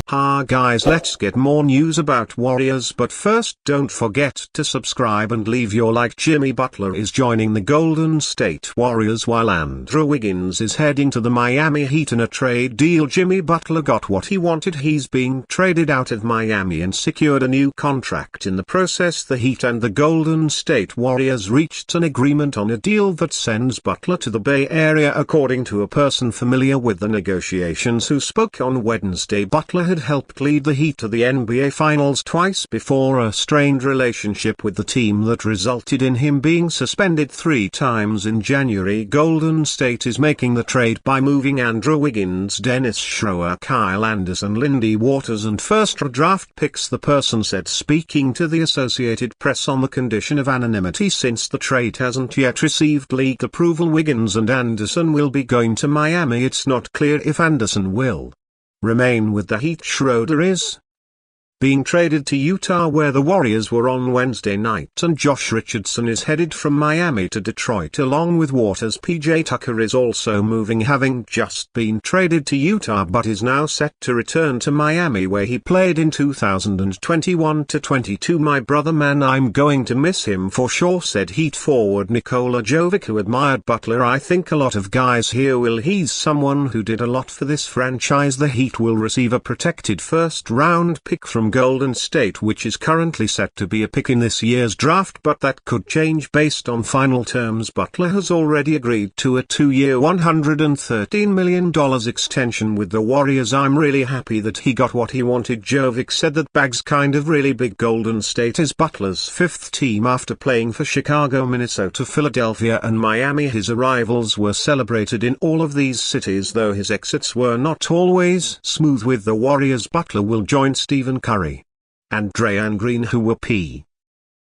Ha guys, let's get more news about Warriors, but first don't forget to subscribe and leave your like. Jimmy Butler is joining the Golden State Warriors while Andrew Wiggins is heading to the Miami Heat in a trade deal. Jimmy Butler got what he wanted. He's being traded out of Miami and secured a new contract. In the process, the Heat and the Golden State Warriors reached an agreement on a deal that sends Butler to the Bay Area, according to a person familiar with the negotiations who spoke on Wednesday. Butler had helped lead the Heat to the NBA Finals twice before a strained relationship with the team that resulted in him being suspended 3 times in January. Golden State is making the trade by moving Andrew Wiggins, Dennis Schroeder, Kyle Anderson, Lindy Waters and first-round draft picks, the person said, speaking to the Associated Press on the condition of anonymity since the trade hasn't yet received league approval. Wiggins and Anderson will be going to Miami. It's not clear if Anderson will remain with the Heat. Schroeder is being traded to Utah, where the Warriors were on Wednesday night, and Josh Richardson is headed from Miami to Detroit along with Waters. PJ Tucker is also moving, having just been traded to Utah but is now set to return to Miami, where he played in 2021-22. My brother, man, I'm going to miss him for sure, said Heat forward Nikola Jovic, who admired Butler. I think a lot of guys here will. He's someone who did a lot for this franchise. The Heat will receive a protected first-round pick from Golden State, which is currently set to be a pick in this year's draft, but that could change based on final terms. Butler has already agreed to a 2-year $113 million extension with the Warriors. I'm really happy that he got what he wanted. Jovic said that bag's kind of really big. Golden State is Butler's 5th team after playing for Chicago, Minnesota, Philadelphia and Miami. His arrivals were celebrated in all of these cities, though his exits were not always smooth with the Warriors. Butler will join Stephen Curry and Draymond Green, who were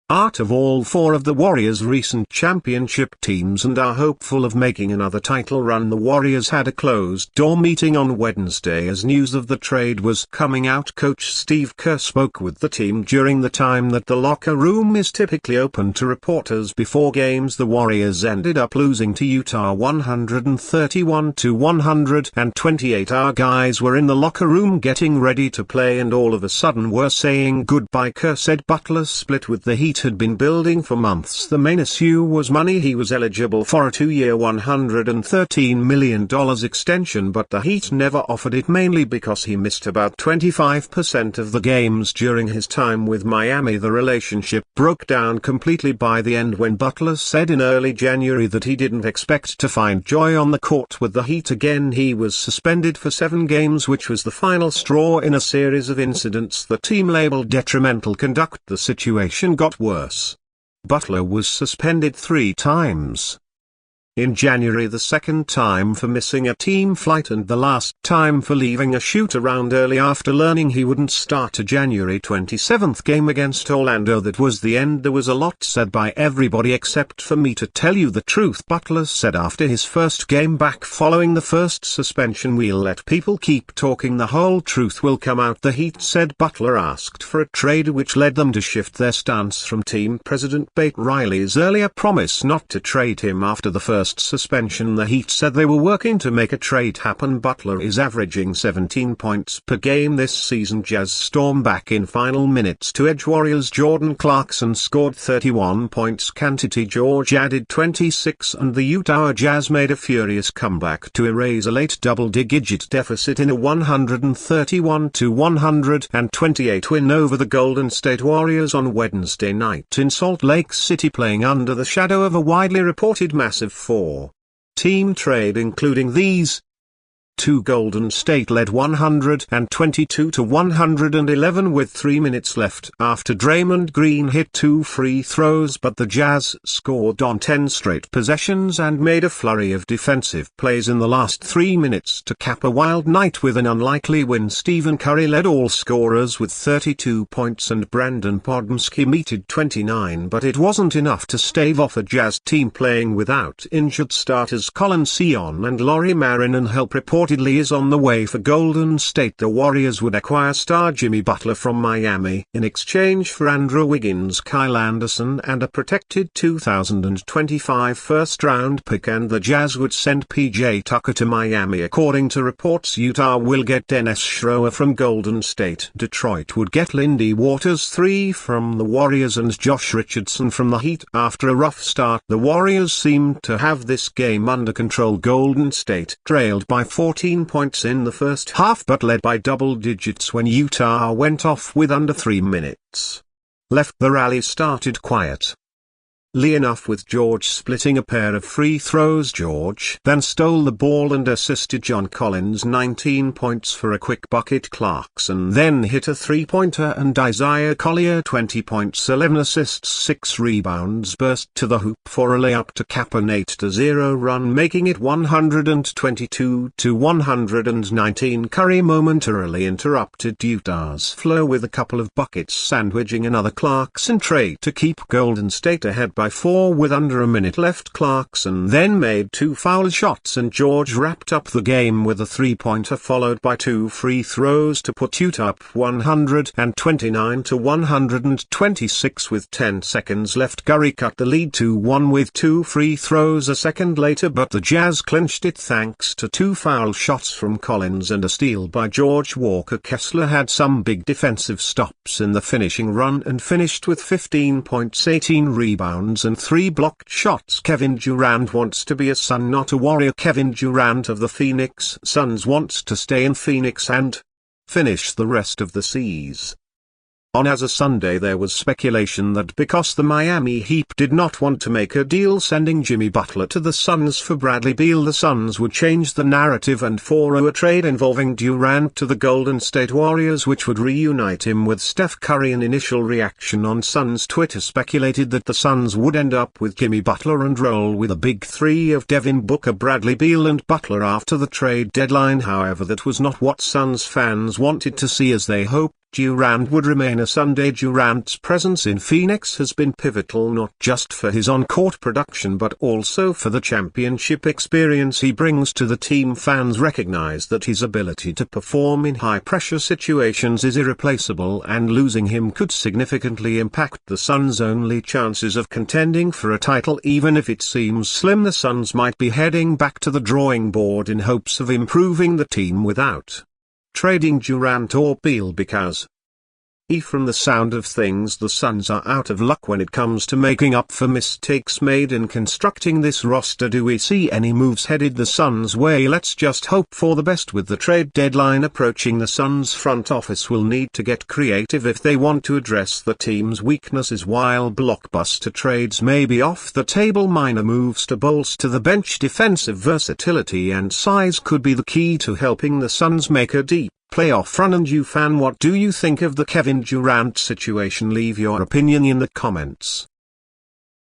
part of all 4 of the Warriors' recent championship teams and are hopeful of making another title run. The Warriors had a closed-door meeting on Wednesday as news of the trade was coming out. Coach Steve Kerr spoke with the team during the time that the locker room is typically open to reporters before games. The Warriors ended up losing to Utah 131-128. Our guys were in the locker room getting ready to play and all of a sudden were saying goodbye, Kerr said. Butler's split with the Heat had been building for months. The main issue was money. He was eligible for a 2-year $113 million extension, but the Heat never offered it, mainly because he missed about 25% of the games during his time with Miami. The relationship broke down completely by the end when Butler said in early January that he didn't expect to find joy on the court with the Heat again. He was suspended for 7 games, which was the final straw in a series of incidents the team labeled detrimental conduct. The situation got worse. Butler was suspended 3 times. In January, the 2nd time for missing a team flight and the last time for leaving a shoot-around early after learning he wouldn't start a January 27th game against Orlando. That was the end. There was a lot said by everybody except for me, to tell you the truth, Butler said after his first game back following the first suspension. We'll let people keep talking. The whole truth will come out, the Heat said. Butler asked for a trade, which led them to shift their stance from team president Pat Riley's earlier promise not to trade him after the first suspension. The Heat said they were working to make a trade happen. Butler is averaging 17 points per game this season. Jazz storm back in final minutes to edge Warriors. Jordan Clarkson scored 31 points. Kentity George added 26 and the Utah Jazz made a furious comeback to erase a late double-digit deficit in a 131-128 win over the Golden State Warriors on Wednesday night in Salt Lake City, playing under the shadow of a widely reported massive 4-team trade, including these 2. Golden State led 122-111 with 3 minutes left after Draymond Green hit 2 free throws, but the Jazz scored on 10 straight possessions and made a flurry of defensive plays in the last 3 minutes to cap a wild night with an unlikely win. Stephen Curry led all scorers with 32 points and Brandon Podmski meted 29, but it wasn't enough to stave off a Jazz team playing without injured starters Colin Sion and Lauri Markkanen. Help report reportedly is on the way for Golden State. The Warriors would acquire star Jimmy Butler from Miami in exchange for Andrew Wiggins, Kyle Anderson and a protected 2025 first-round pick, and the Jazz would send PJ Tucker to Miami. According to reports, Utah will get Dennis Schroeder from Golden State. Detroit would get Lindy Waters III from the Warriors and Josh Richardson from the Heat. After a rough start, the Warriors seemed to have this game under control. Golden State trailed by 14 points in the first half but led by double digits when Utah went off with under 3 minutes left. The rally started quietly enough with George splitting a pair of free throws. George then stole the ball and assisted John Collins 19 points for a quick bucket. Clarkson then hit a three-pointer and Isaiah Collier 20 points, 11 assists, 6 rebounds, burst to the hoop for a layup to cap an 8-0 run, making it 122-119. Curry momentarily interrupted Utah's flow with a couple of buckets, sandwiching another Clarkson tray to keep Golden State ahead by 4 with under a minute left. Clarkson then made 2 foul shots and George wrapped up the game with a three-pointer followed by 2 free throws to put Utah up 129-126 with 10 seconds left. Curry cut the lead to 1 with 2 free throws a second later, but the Jazz clinched it thanks to 2 foul shots from Collins and a steal by George. Walker Kessler had some big defensive stops in the finishing run and finished with 15 points, 18 rebounds and 3 blocked shots. Kevin Durant wants to be a Sun, not a Warrior. Kevin Durant of the Phoenix Suns wants to stay in Phoenix and finish the rest of the season on as a Sunday. There was speculation that because the Miami Heat did not want to make a deal sending Jimmy Butler to the Suns for Bradley Beal, the Suns would change the narrative and force a trade involving Durant to the Golden State Warriors, which would reunite him with Steph Curry. An initial reaction on Suns Twitter speculated that the Suns would end up with Jimmy Butler and roll with a big three of Devin Booker, Bradley Beal and Butler after the trade deadline. However, that was not what Suns fans wanted to see, as they hoped Durant would remain a Sunday. Durant's presence in Phoenix has been pivotal not just for his on-court production but also for the championship experience he brings to the team. Fans recognize that his ability to perform in high-pressure situations is irreplaceable, and losing him could significantly impact the Suns' only chances of contending for a title. Even if it seems slim, the Suns might be heading back to the drawing board in hopes of improving the team without trading Durant or Beal, because from the sound of things the Suns are out of luck when it comes to making up for mistakes made in constructing this roster. Do we see any moves headed the Suns' way? Let's just hope for the best. With the trade deadline approaching, the Suns front office will need to get creative if they want to address the team's weaknesses. While blockbuster trades may be off the table, minor moves to bolster the bench, defensive versatility and size could be the key to helping the Suns make a deep playoff run. And you fan, what do you think of the Kevin Durant situation? Leave your opinion in the comments.